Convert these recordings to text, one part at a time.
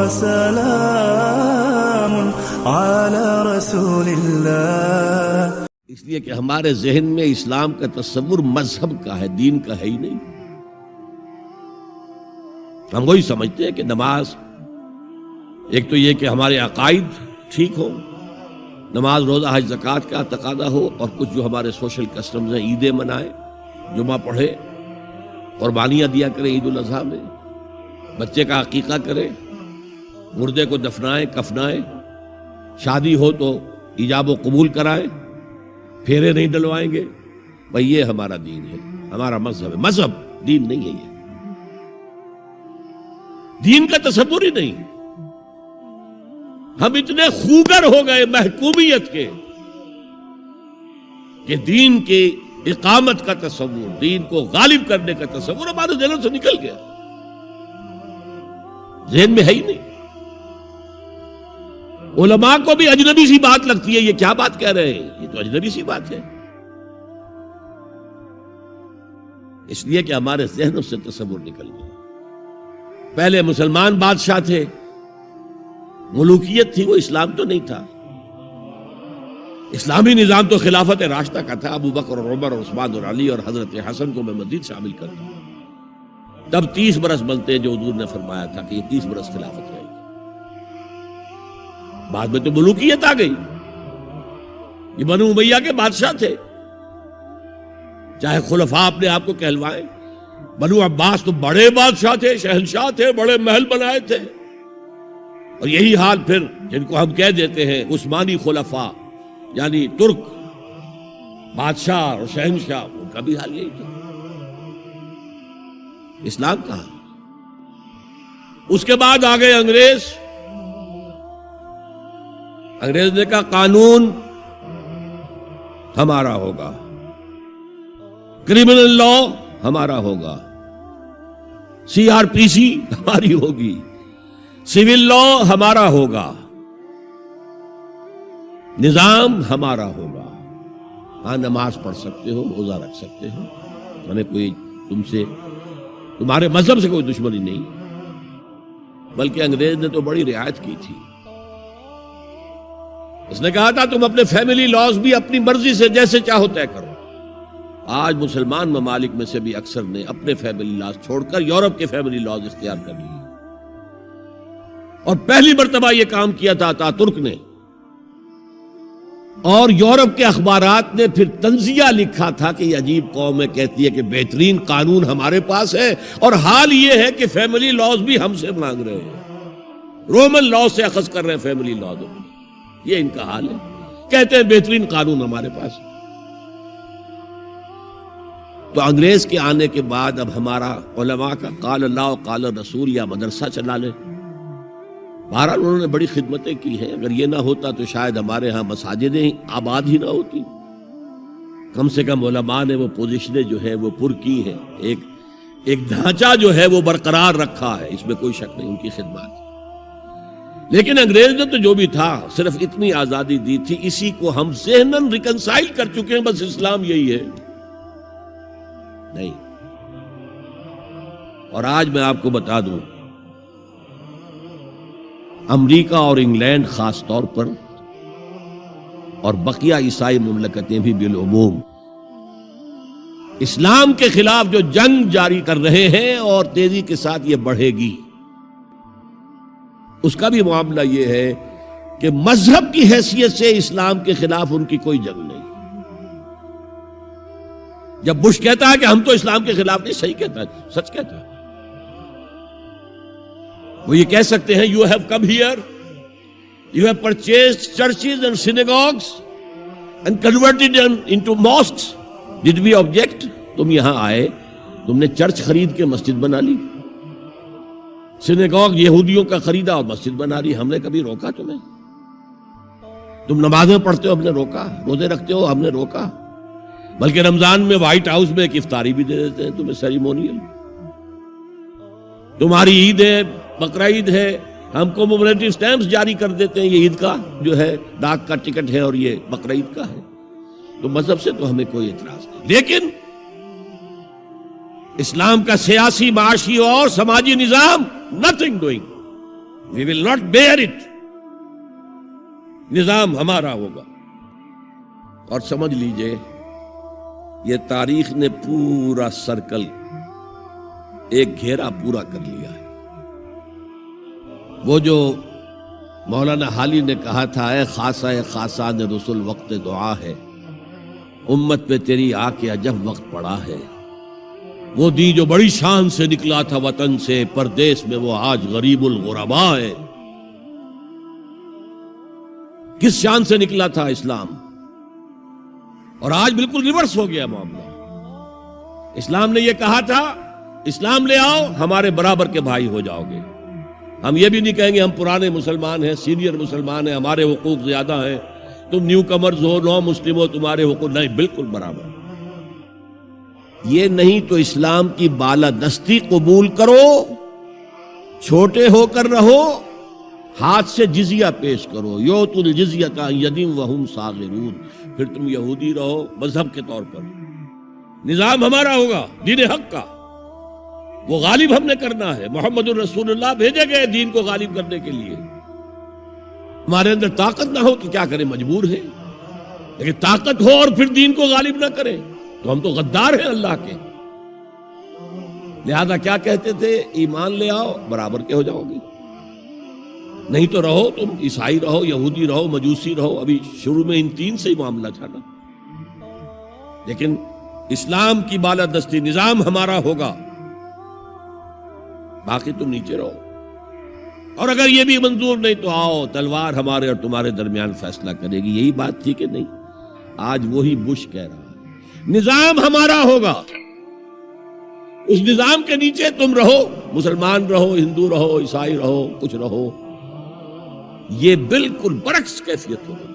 وسلام على رسول الله. اس لیے کہ ہمارے ذہن میں اسلام کا تصور مذہب کا ہے، دین کا ہے ہی نہیں. ہم وہی سمجھتے ہیں کہ نماز ایک تو یہ کہ ہمارے عقائد ٹھیک ہو، نماز روزہ حج زکوٰۃ کا تقاضا ہو، اور کچھ جو ہمارے سوشل کسٹمز ہیں، عیدیں منائے، جمعہ پڑھے، قربانیاں دیا کرے عید الاضحیٰ میں، بچے کا عقیقہ کرے، مردے کو دفنائے کفنائے، شادی ہو تو ایجاب و قبول کرائے، پھیرے نہیں ڈلوائیں گے. بھئی یہ ہمارا دین ہے، ہمارا مذہب ہے. مذہب دین نہیں ہے. یہ دین کا تصور ہی نہیں. ہم اتنے خوگر ہو گئے محکومیت کے کہ دین کی اقامت کا تصور، دین کو غالب کرنے کا تصور ہمارے ذہن سے نکل گیا، ذہن میں ہے ہی نہیں. علماء کو بھی اجنبی سی بات لگتی ہے، یہ کیا بات کہہ رہے ہیں، یہ تو اجنبی سی بات ہے. اس لیے کہ ہمارے ذہنوں سے تصور نکل گیا. پہلے مسلمان بادشاہ تھے، ملوکیت تھی، وہ اسلام تو نہیں تھا. اسلامی نظام تو خلافت راشدہ کا تھا. ابو بکر اور عمر اور عثمان اور علی اور حضرت حسن کو میں مزید شامل کرتا ہوں. تب 30 برس بنتے ہیں جو حضور نے فرمایا تھا کہ یہ 30 برس خلافت رہے گی. بعد میں تو ملوکیت آ گئی. یہ بنو امیہ کے بادشاہ تھے، چاہے خلفاء اپنے آپ کو کہلوائیں. بنو عباس تو بڑے بادشاہ تھے، شہنشاہ تھے، بڑے محل بنائے تھے. اور یہی حال پھر جن کو ہم کہہ دیتے ہیں عثمانی خلفاء، یعنی ترک بادشاہ اور شہنشاہ، ان کا بھی حال یہی تھا. اسلام کہاں؟ اس کے بعد آ گئے انگریز. انگریز نے کہا قانون ہمارا ہوگا، کرمنل لا ہمارا ہوگا، CRPC ہماری ہوگی، سول لا ہمارا ہوگا، نظام ہمارا ہوگا. ہاں نماز پڑھ سکتے ہو، روزہ رکھ سکتے ہو، ہمیں کوئی تمہارے مذہب سے کوئی دشمنی نہیں. بلکہ انگریز نے تو بڑی رعایت کی تھی. اس نے کہا تھا تم اپنے فیملی لاز بھی اپنی مرضی سے جیسے چاہو طے کرو. آج مسلمان ممالک میں سے بھی اکثر نے اپنے فیملی لاز چھوڑ کر یورپ کے فیملی لاز اختیار کر لیے. اور پہلی مرتبہ یہ کام کیا تھا ترک نے. اور یورپ کے اخبارات نے پھر تنزیہ لکھا تھا کہ یہ عجیب قوم ہے، کہتی ہے کہ بہترین قانون ہمارے پاس ہے، اور حال یہ ہے کہ فیملی لاز بھی ہم سے مانگ رہے ہیں، رومن لاز سے اخذ کر رہے ہیں فیملی لاز. یہ ان کا حال ہے. کہتے ہیں بہترین قانون ہمارے پاس. تو انگریز کے آنے کے بعد اب ہمارا علماء کا قال اللہ و قال رسول یا مدرسہ چلا لے. بہرحال انہوں نے بڑی خدمتیں کی ہیں. اگر یہ نہ ہوتا تو شاید ہمارے ہاں مساجدیں آباد ہی نہ ہوتی. کم سے کم علماء نے وہ پوزیشنیں جو ہیں وہ پر کی ہیں، ایک ڈھانچہ جو ہے وہ برقرار رکھا ہے، اس میں کوئی شک نہیں ان کی خدمات. لیکن انگریز نے تو جو بھی تھا صرف اتنی آزادی دی تھی، اسی کو ہم ذہناً ریکنسائل کر چکے ہیں. بس اسلام یہی ہے نہیں. اور آج میں آپ کو بتا دوں، امریکہ اور انگلینڈ خاص طور پر اور بقیہ عیسائی مملکتیں بھی بالعموم اسلام کے خلاف جو جنگ جاری کر رہے ہیں، اور تیزی کے ساتھ یہ بڑھے گی. اس کا بھی معاملہ یہ ہے کہ مذہب کی حیثیت سے اسلام کے خلاف ان کی کوئی جنگ نہیں. جب بش کہتا ہے کہ ہم تو اسلام کے خلاف نہیں، صحیح کہتا ہے، سچ کہتا ہے. وہ یہ کہہ سکتے ہیں you have come here, you have purchased churches and synagogues and converted into mosques, did we object? تم یہاں آئے، تم نے چرچ خرید کے مسجد بنا لی، سینیگوگ یہودیوں کا خریدا اور مسجد بنا لی. ہم نے کبھی روکا تمہیں؟ تم نمازیں پڑھتے ہو، ہم نے روکا؟ روزے رکھتے ہو، ہم نے روکا؟ بلکہ رمضان میں وائٹ ہاؤس میں ایک افطاری بھی دے دیتے ہیں تمہیں، سیریمونیل. تمہاری عید ہے، بقرعید ہے، ہم کو کومیموریٹو سٹیمپس جاری کر دیتے ہیں، یہ عید کا جو ہے ڈاک کا ٹکٹ ہے اور یہ بقرعید کا ہے. تو مذہب سے تو ہمیں کوئی اعتراض نہیں. لیکن اسلام کا سیاسی، معاشی اور سماجی نظام nothing doing. We will not bear it. نظام ہمارا ہوگا. اور سمجھ لیجئے یہ تاریخ نے پورا سرکل ایک گھیرا پورا کر لیا ہے. وہ جو مولانا حالی نے کہا تھا اے خاصہ خاصان رسول وقت دعا ہے، امت پہ تیری آ کے عجب وقت پڑا ہے. وہ دی جو بڑی شان سے نکلا تھا وطن سے، پردیس میں وہ آج غریب الغربا ہے. کس شان سے نکلا تھا اسلام، اور آج بالکل ریورس ہو گیا معاملہ. اسلام نے یہ کہا تھا اسلام لے آؤ ہمارے برابر کے بھائی ہو جاؤ گے. ہم یہ بھی نہیں کہیں گے ہم پرانے مسلمان ہیں، سینئر مسلمان ہیں، ہمارے حقوق زیادہ ہیں، تم نیو کمرز ہو، نو مسلم ہو، تمہارے حقوق نہیں، بالکل برابر. یہ نہیں تو اسلام کی بالادستی قبول کرو، چھوٹے ہو کر رہو، ہاتھ سے جزیہ پیش کرو. یؤتوا الجزیۃ عن ید وہم صاغرون. پھر تم یہودی رہو مذہب کے طور پر. نظام ہمارا ہوگا دین حق کا، وہ غالب ہم نے کرنا ہے. محمد الرسول اللہ بھیجے گئے دین کو غالب کرنے کے لیے. ہمارے اندر طاقت نہ ہو تو کیا کریں، مجبور ہیں. لیکن طاقت ہو اور پھر دین کو غالب نہ کریں تو ہم تو غدار ہیں اللہ کے. لہذا کیا کہتے تھے، ایمان لے آؤ برابر کے ہو جاؤ گے. نہیں تو رہو تم عیسائی رہو، یہودی رہو، مجوسی رہو. ابھی شروع میں ان تین سے ہی معاملہ تھا نا. لیکن اسلام کی بالادستی نظام ہمارا ہوگا، باقی تم نیچے رہو. اور اگر یہ بھی منظور نہیں تو آؤ تلوار ہمارے اور تمہارے درمیان فیصلہ کرے گی. یہی بات تھی کہ نہیں؟ آج وہی بش کہہ رہا ہے نظام ہمارا ہوگا. اس نظام کے نیچے تم رہو، مسلمان رہو، ہندو رہو، عیسائی رہو، کچھ رہو. یہ بالکل برعکس کیفیت ہوگی.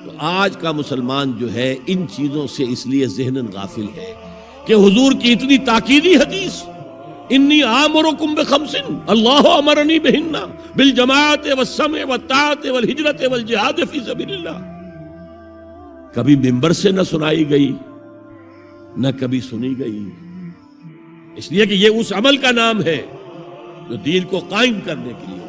تو آج کا مسلمان جو ہے ان چیزوں سے اس لیے ذہناً غافل ہے کہ حضور کی اتنی تاکیدی حدیث انی آمرکم بخمس اللہ امرنی بہن بالجماعت والسمع والطاعت والہجرت والجہاد فی سبیل اللہ کبھی ممبر سے نہ سنائی گئی، نہ کبھی سنی گئی. اس لیے کہ یہ اس عمل کا نام ہے جو دین کو قائم کرنے کے لیے